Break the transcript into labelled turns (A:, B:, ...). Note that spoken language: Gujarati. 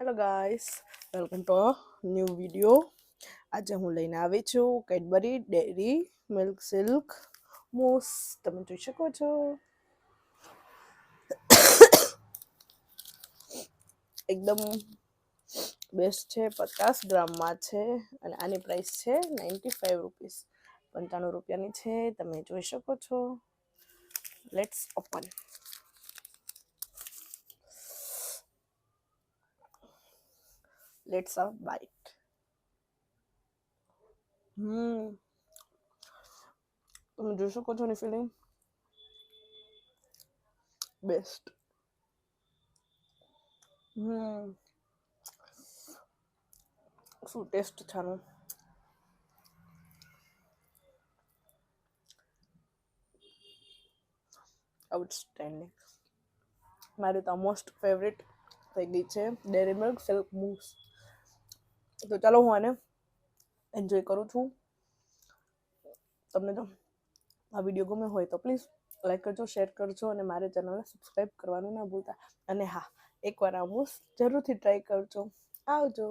A: Hello guys, welcome to new video. આજે હું લઈને આવી છું Cadbury dairy milk silk moose. તમે જોઈ શકો છો એકદમ બેસ્ટ છે. 50 ગ્રામમાં છે અને આની પ્રાઇસ છે 95 રૂપીસ, 95 રૂપિયાની છે. તમે જોઈ શકો છો. Let's open. Let's have bite. તમે જોઈ શકો છો ની ફિલિંગ બેસ્ટ. શું ટેસ્ટ છે આનું. આઉટસ્ટેન્ડિંગ. મારી તો મોસ્ટ ફેવરેટ થઈ ગઈ છે ડેરી મિલ્ક સિલ્ક મૂસ. તો ચાલો હું આને એન્જોય કરું છું. તમને જો આ વિડીયો ગમે હોય તો પ્લીઝ લાઈક કરજો, શેર કરજો અને મારી ચેનલને સબસ્ક્રાઈબ કરવાનું ના ભૂલતા. અને હા, એકવાર આ મૂસ જરૂરથી ટ્રાય કરજો. આવજો.